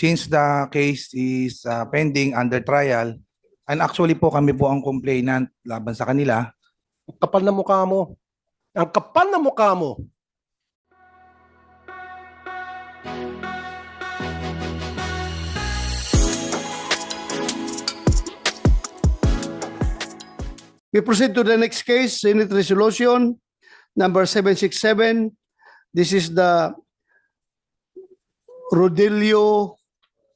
since the case is pending under trial, and actually po kami po ang complainant laban sa kanila. Ang kapal na mukha mo. Ang kapal na mukha mo. We proceed to the next case, Senate Resolution number 767. This is the Rodelio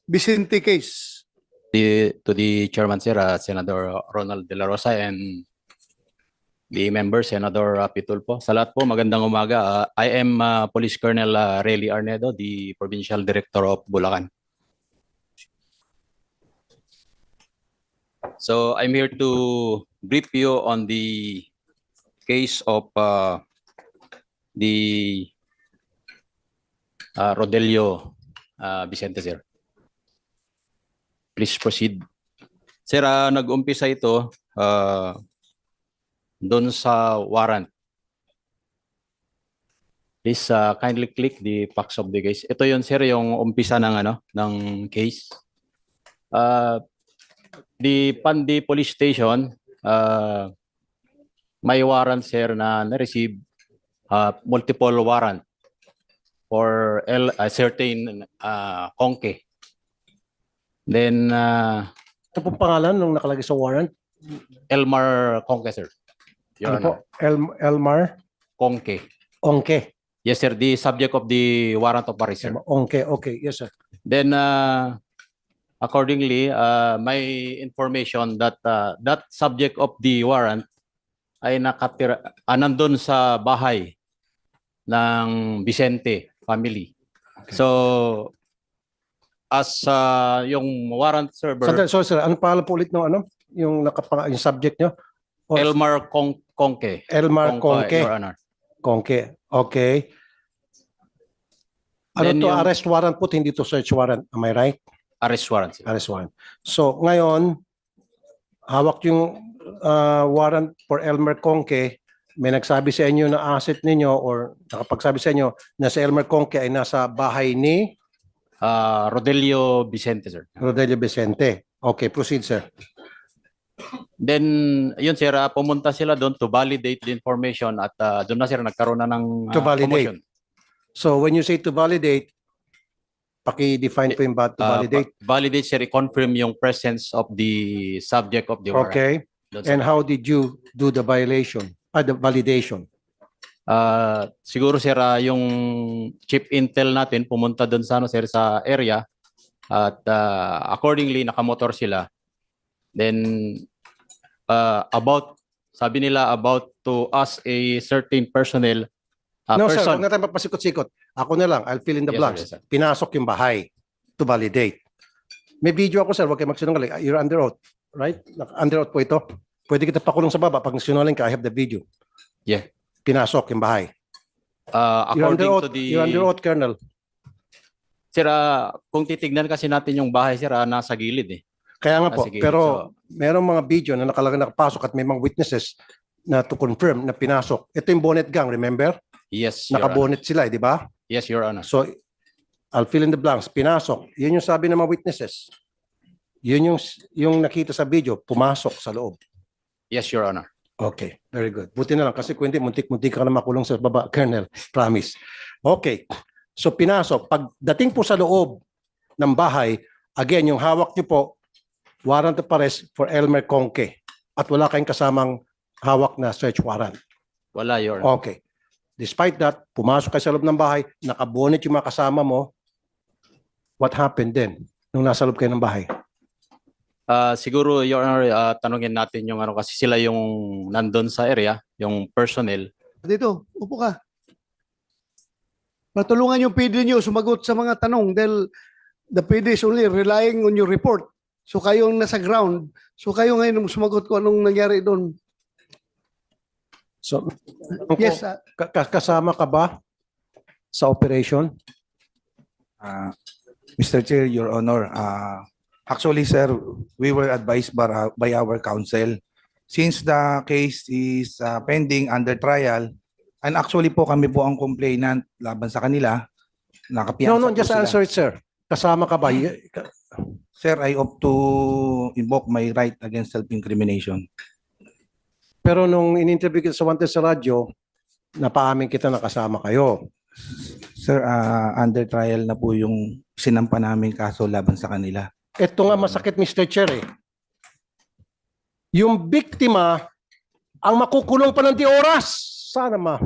Vicente case. To the chairman, sir, Senator Ronald De La Rosa, and the member, Senator Pitul po. Sa lahat po, magandang umaga. I am Police Colonel Rayleigh Arnedo, the Provincial Director of Bulacan. So I'm here to brief you on the case of the Rodelio Vicente, sir. Please proceed. Sir, nag-umpisa ito doon sa warrant. Please kindly click the facts of the case. Ito yun, sir, yung umpisa ng case. The Pandi Police Station, may warrant, sir, na na-receive multiple warrant for a certain Conke. Then, Ito po pangalan nung nakalagay sa warrant? Elmar Conke, sir. Your Ano po? Honor. Elmar Conke. Onke. Yes, sir. The subject of the warrant of arrest, sir. Onke, okay. Yes, sir. Then, accordingly, may information that that subject of the warrant ay nakatira, nandun sa bahay ng Vicente family. Okay. So, as yung warrant server, So, sir, ano pangalan po ulit ng yung yung subject nyo? Elmar Conke. Elmar Conke. Your Honor. Conke. Okay. Ano Then to, yung- arrest warrant po, hindi to search warrant. Am I right? Arrest warrant, sir. Arrest warrant. So, ngayon, hawak yung warrant for Elmer Conke. May nagsabi sa inyo na asset ninyo or nakapagsabi sa inyo na si Elmer Conke ay nasa bahay ni Rodelio Vicente, sir. Rodelio Vicente. Okay, proceed, sir. Then, yun, sir, pumunta sila doon to validate the information at doon na, sir, nagkaroon na ng To validate. commotion. So, when you say to validate, paki-define po yung to validate. Validate, sir, i-confirm yung presence of the subject of the warrant. Okay. Doon, sir. And how did you do the violation? The validation? Siguro, sir, yung chief intel natin pumunta doon sa, sir, sa area at accordingly nakamotor sila. Then sabi nila about to us a certain personnel No, sir, person. huwag na tayo papasikot-sikot. Ako na lang, I'll fill in the Yes, sir, blanks. yes, sir. Pinasok yung bahay to validate. May video ako, sir. Huwag kayo magsinungaling. You're under oath, right? Under oath po ito. Pwede kita pakulong sa baba pag sinungaling ka. I have the video. Yeah. Pinasok yung bahay. You're under According oath, to the you're under oath, Colonel. sir, kung titignan kasi natin yung bahay, sir, nasa gilid eh. Kaya nga po, Sige, pero merong mga video na nakapasok at may mga witnesses na to confirm na pinasok. Ito yung bonnet gang, remember? Yes, Your Honor. Nakabonet sila, di ba? Yes, Your Honor. So, I'll fill in the blanks. Pinasok. Yun yung sabi ng mga witnesses. Yun yung nakita sa video, pumasok sa loob. Yes, Your Honor. Okay, very good. Buti na lang kasi kung hindi, muntik-muntik ka na makulong sa baba, Colonel. Promise. Okay. So, pinasok. Pagdating po sa loob ng bahay, again, yung hawak niyo po, warrant of arrest for Elmer Conke. At wala kayong kasamang hawak na search warrant. Wala, Your Honor. Okay. Despite that, pumasok kayo sa loob ng bahay, nakabonet yung mga kasama mo. What happened then nung nasa loob kayo ng bahay? Siguro, Your Honor, tanungin natin yung kasi sila yung nandun sa area, yung personnel. Dito, upo ka. Matulungan yung PD nyo sumagot sa mga tanong dahil the PD is only relying on your report. So kayong nasa ground. So kayo ngayon sumagot kung anong nangyari doon. So, Yes, kasama ka ba sa operation? Mr. Chair, Your Honor, actually, sir, we were advised by our counsel. Since the case is pending under trial, and actually po kami po ang complainant laban sa kanila, nakapiyansa No, po just sila. answer it, sir. Kasama ka ba? Sir, I opt to invoke my right against self-incrimination. Pero nung in-interview kita sa Wanted sa radyo, napaamin kita na kasama kayo. Sir, under trial na po yung sinampa namin kaso laban sa kanila. Ito nga masakit, Mr. Chair eh. Yung biktima, ang makukulong pa ng di oras. Sana ma.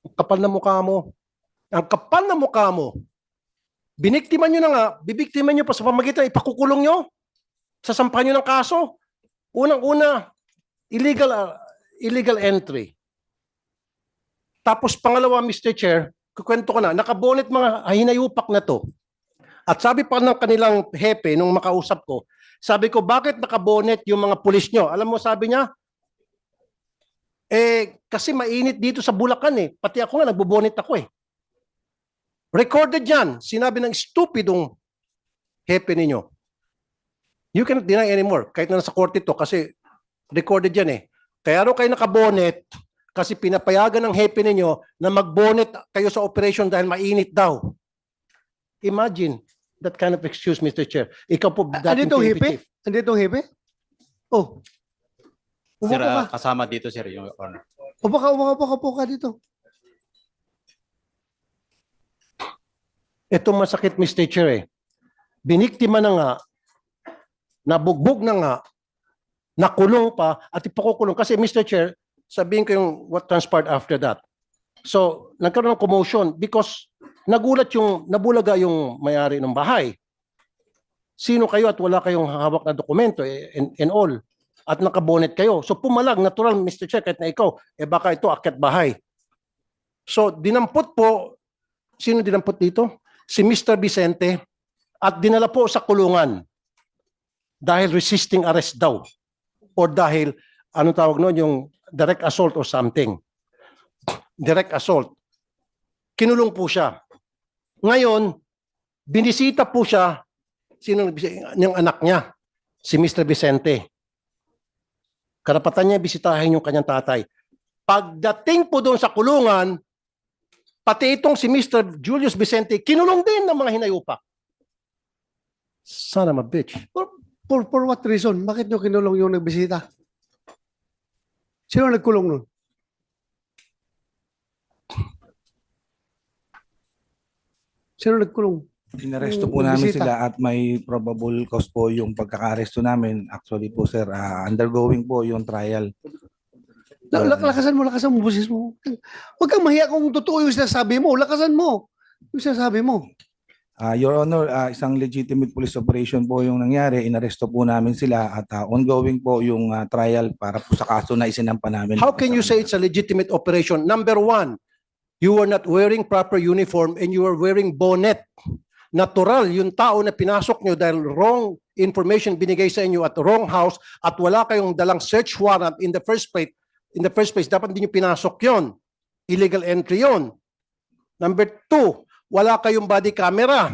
Ang kapal na mukha mo. Ang kapal na mukha mo. Biniktima nyo na nga, bibiktima nyo pa sa pamagitan, ipakukulong nyo. Sasampahan nyo ng kaso. Unang-una, illegal entry. Tapos pangalawa, Mr. Chair, kukwento ko na, nakabonet mga hinayupak na to. At sabi pa ng kanilang hepe nung makausap ko, sabi ko, bakit nakabonet yung mga pulis nyo? Alam mo, sabi niya, kasi mainit dito sa Bulacan eh. Pati ako nga, nagbobonet ako eh. Recorded yan. Sinabi ng stupidong hepe ninyo. You cannot deny anymore. Kahit na nasa korte to kasi recorded yan eh. Kaya kayo nakabonet kasi pinapayagan ng hepe ninyo na magbonet kayo sa operation dahil mainit daw. Imagine that kind of excuse, Mr. Chair. Ikaw po dating Andito ang PNP hipe? chief. Andito ang hipe? Oh. Sir, Umupo ka. kasama dito, sir, yung honor. Upo ka dito. Ito masakit, Mr. Chair eh. Biniktima na nga, nabugbog na nga, nakulong pa, at ipakukulong. Kasi Mr. Chair, sabihin ko yung what transpired after that. So, nagkaroon ng commotion because nabulaga yung may-ari ng bahay. Sino kayo at wala kayong hawak na dokumento and all. At nakabonet kayo. So, pumalag, natural, Mr. Chair, kahit na ikaw, baka ito akyat bahay. So, dinampot po, sino dinampot dito? Si Mr. Vicente at dinala po sa kulungan dahil resisting arrest daw or dahil anong tawag noon yung direct assault or something. Direct assault. Kinulong po siya. Ngayon, binisita po siya yung anak niya, si Mr. Vicente. Karapatan niya bisitahin yung kanyang tatay. Pagdating po doon sa kulungan, pati itong si Mr. Julius Vicente, kinulong din ng mga hinayupak. Son of a bitch. For what reason? Bakit nyo kinulong yung nagbisita? Sino nagkulong nun? Sino nagkulong? Inaresto po namin Bisita. sila at may probable cause po yung pagkakaresto namin. Actually po sir, undergoing po yung trial. Lakasan mo busis mo. Huwag kang mahiya kung totoo yung sinasabi mo. Lakasan mo yung sinasabi mo. Your Honor, isang legitimate police operation po yung nangyari. Inaresto po namin sila at ongoing po yung trial para po sa kaso na isinampa namin. How can you say it's a legitimate operation? Number one, you were not wearing proper uniform and you were wearing bonnet. Natural, yung tao na pinasok nyo dahil wrong information binigay sa inyo at wrong house at wala kayong dalang search warrant in the first place, dapat hindi nyo pinasok yon. Illegal entry yon. Number two, wala kayong body camera.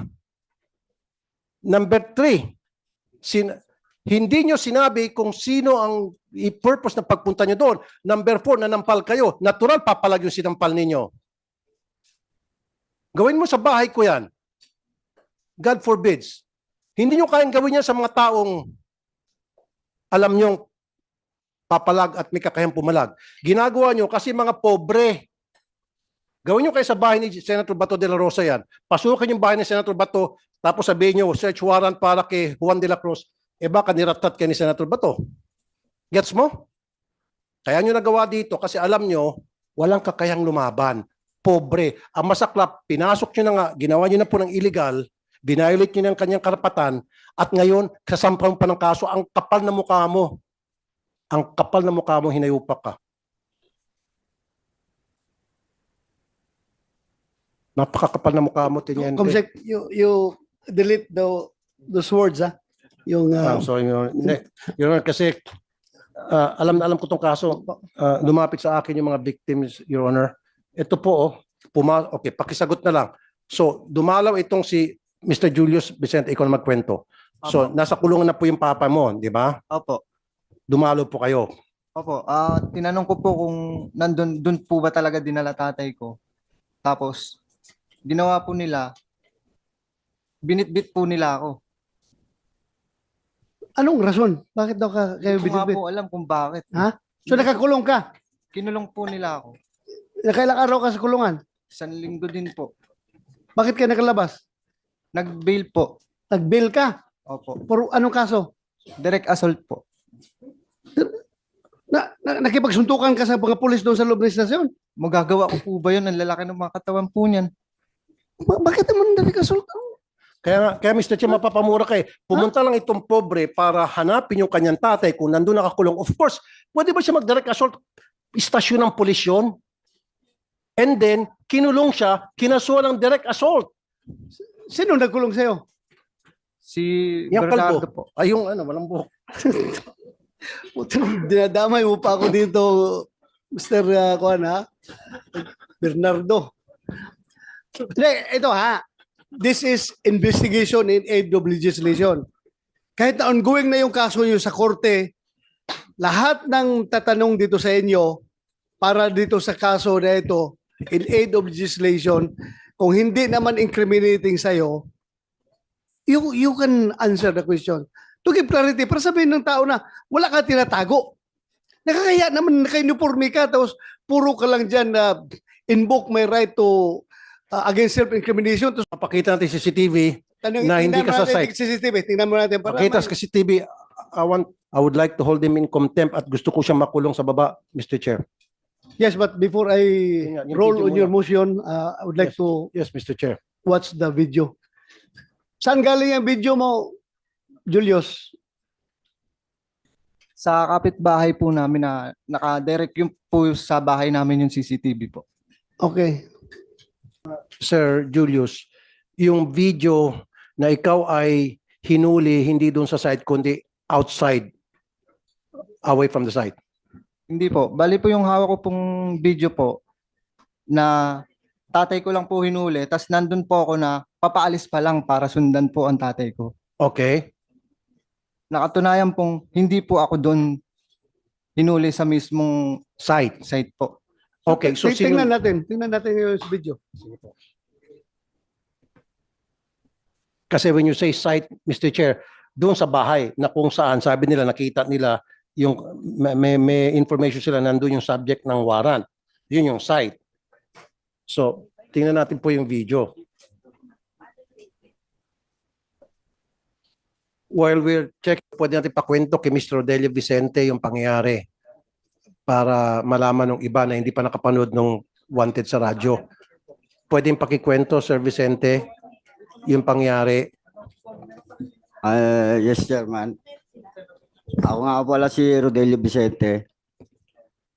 Number three, hindi nyo sinabi kung sino ang purpose na pagpunta nyo doon. Number four, nanampal kayo. Natural, papalag yung sinampal ninyo. Gawin mo sa bahay ko yan. God forbids. Hindi nyo kayang gawin yan sa mga taong alam nyong papalag at may kakayang pumalag. Ginagawa nyo kasi mga pobre. Gawin nyo kayo sa bahay ni Senator Bato de la Rosa yan. Pasukin yung bahay ni Senator Bato, tapos sabihin nyo, search warrant para kay Juan de la Cruz. Baka niratat kayo ni Senator Bato. Gets mo? Kaya nyo nagawa dito kasi alam nyo, walang kakayang lumaban. Pobre. Ang masaklap, pinasok nyo na nga, ginawa nyo na po ng illegal, binayolate nyo ng kanyang karapatan, at ngayon, kasampang pa ng kaso, ang kapal na mukha mo. Ang kapal na mukha mo, hinayupak ka. Napakakapal na mukha mo, Teniente. Comsec, you delete those words, ha? Yung, Sorry, Your Honor. Your Honor, kasi alam na alam ko tong kaso. Lumapit sa akin yung mga victims, Your Honor. Ito po, okay, pakisagot na lang. So, dumalaw itong si Mr. Julius Vicente, ikaw na magkwento. So, nasa kulungan na po yung papa mo, di ba? Opo. Dumalaw po kayo. Opo. Tinanong ko po kung dun po ba talaga dinala tatay ko. Tapos, ginawa po nila, binitbit po nila ako. Anong rason? Bakit daw kayo Hindi ko nga binibit? po alam kung bakit. Ha? So nakakulong ka? Kinulong po nila ako. Nakailang araw ka sa kulungan? 1 linggo din po. Bakit ka nakalabas? Nag-bail po. Nag-bail ka? Opo. Por anong kaso? Direct assault po. Nakipagsuntukan ka sa mga pulis doon sa loob ng istasyon? Magagawa ko po ba yun? Ang lalaki ng mga katawan po niyan. Bakit naman nagkasulta? Kaya Mr. Chair, mapapamura kayo. Pumunta lang itong pobre para hanapin yung kanyang tatay kung nandun nakakulong. Of course, pwede ba siya mag-direct assault? Istasyon ng pulis yun. And then, kinulong siya, kinasuhan ng direct assault. Sino nagkulong sa'yo? Si Yung Bernardo kalbo. po. Ay, yung ano, walang buhok. Dinadamay mo pa ako dito, Mr. Kuan, ha? Bernardo. Hindi, ito ha. This is investigation in aid of legislation. Kahit na ongoing na yung kaso nyo sa korte, lahat ng tatanong dito sa inyo para dito sa kaso na ito, in aid of legislation, kung hindi naman incriminating sa'yo, you can answer the question. To give clarity, para sabihin ng tao na wala ka tinatago. Nakakaya naman naka-uniforme ka, tapos puro ka lang dyan na invoke my right to against self-incrimination. Tapos Papakita natin sa CCTV. Na hindi ka sa site. CCTV, tingnan mo natin. Para Pakita sa CCTV. I would like to hold him in contempt at gusto ko siya makulong sa baba, Mr. Chair. Yes, but before I Yung roll video on muna. your motion, I would like Yes. to Yes, Mr. Chair. watch the video. Saan galing ang video mo, Julius? Sa kapitbahay po namin na naka-direct yung po sa bahay namin yung CCTV po. Okay. Sir Julius, yung video na ikaw ay hinuli hindi doon sa site kundi outside, away from the site. Hindi po. Bali po yung hawak ko pong video po na tatay ko lang po hinuli. Tas nandun po ako na papaalis pa lang para sundan po ang tatay ko. Okay? Nakatunayan pong hindi po ako doon hinuli sa mismong Site. site po. Okay, so Tingnan natin yung video. kasi when you say site, Mr. Chair, doon sa bahay na kung saan sabi nila nakita nila yung may information sila nandun yung subject ng warrant. Yun yung site. So, tingnan natin po yung video. While we're checking, pwede natin pakwento kay Mr. Rodelio Vicente yung pangyayari para malaman ng iba na hindi pa nakapanood ng Wanted sa radyo. Pwede yung pakikwento, Sir Vicente, yung pangyayari. Yes, Chairman. Ako nga pala si Rodelio Vicente.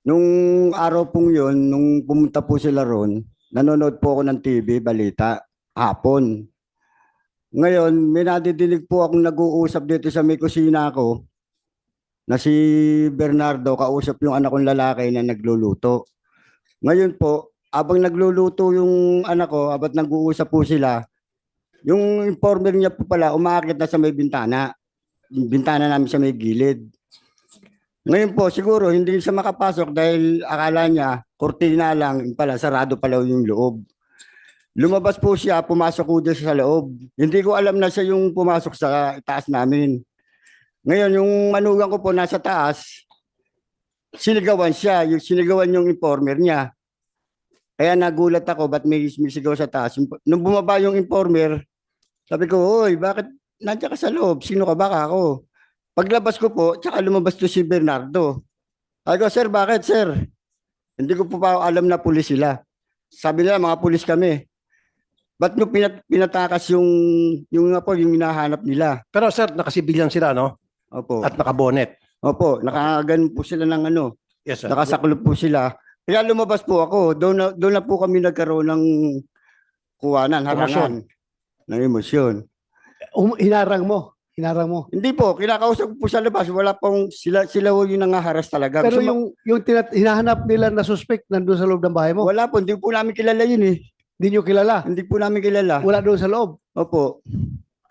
Nung araw pong yun, nung pumunta po sila ron, nanonood po ako ng TV, balita, hapon. Ngayon, may nadidinig po akong nag-uusap dito sa may kusina ko na si Bernardo, kausap yung anak kong lalaki na nagluluto. Ngayon po, abang nagluluto yung anak ko, abang nag-uusap po sila, yung informer niya po pala, umaakit na sa may bintana. Yung bintana namin sa may gilid. Ngayon po, siguro hindi siya makapasok dahil akala niya, kurtina lang, yung pala, sarado pala yung loob. Lumabas po siya, pumasok po siya sa loob. Hindi ko alam na siya yung pumasok sa taas namin. Ngayon, yung manugang ko po nasa taas, sinigawan siya, sinigawan yung informer niya. Kaya nagulat ako, ba't may sigaw sa taas? Nung bumaba yung informer, sabi ko, "Hoy, bakit nandiyan ka sa loob? Sino ka ba ako?" Paglabas ko po, tsaka lumabas to si Bernardo. Sabi ko, "Sir, bakit, sir?" Hindi ko po pa alam na pulis sila. Sabi nila, mga pulis kami. Ba't nyo pinatakas yung hinahanap nila? Pero sir, nakasibilyan sila, no? Opo. At nakabonet. Opo, nakaganon po sila ng ano, Yes, sir. nakasaklop po sila. Kaya lumabas po ako. Doon na po kami nagkaroon ng kuwanan, harangan, ng emosyon. Hinarang mo. Hindi po, kinakausap ko po sa labas. Wala pong sila ho yung nangaharas talaga. Pero Gusto yung hinahanap nila na suspect nandun sa loob ng bahay mo, wala po, hindi po namin kilala yun eh. hindi nyo kilala. Hindi po namin kilala. Wala doon sa loob. Opo.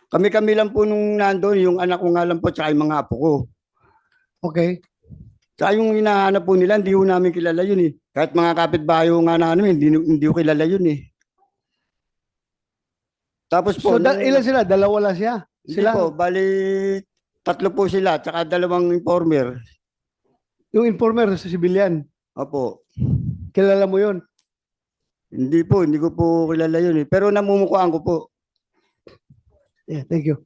Kami lang po nung nandoon, yung anak ko nga lang po, tsaka yung mga apo ko. Okay. Tsaka yung hinahanap po nila, hindi po namin kilala yun eh. Kahit mga kapitbahay nga namin, hindi ko kilala yun eh. Tapos po, So, ilan sila? Dalawa lang siya? hindi Sila? po, bali, tatlo po sila, tsaka dalawang informer. Yung informer sa civilian. Opo. Kilala mo yun? Hindi po, hindi ko po kilala yun eh. Pero namumukhaan ko po. Yeah, thank you.